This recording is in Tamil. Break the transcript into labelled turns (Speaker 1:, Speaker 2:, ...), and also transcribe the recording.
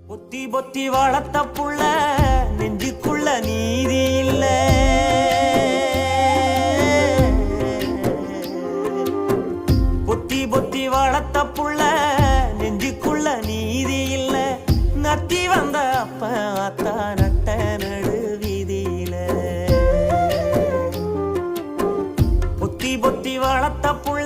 Speaker 1: பொத்தி பொத்தி வளர்த்த புள்ள நெஞ்சுக்குள்ள நீதி இல்ல. பொத்தி பொத்தி வளர்த்த புள்ள நெஞ்சுக்குள்ள நீதி இல்ல. நத்தி வந்த அப்ப அத்தா நட்ட நடு வீதியில. பொத்தி பொத்தி வளர்த்த புள்ள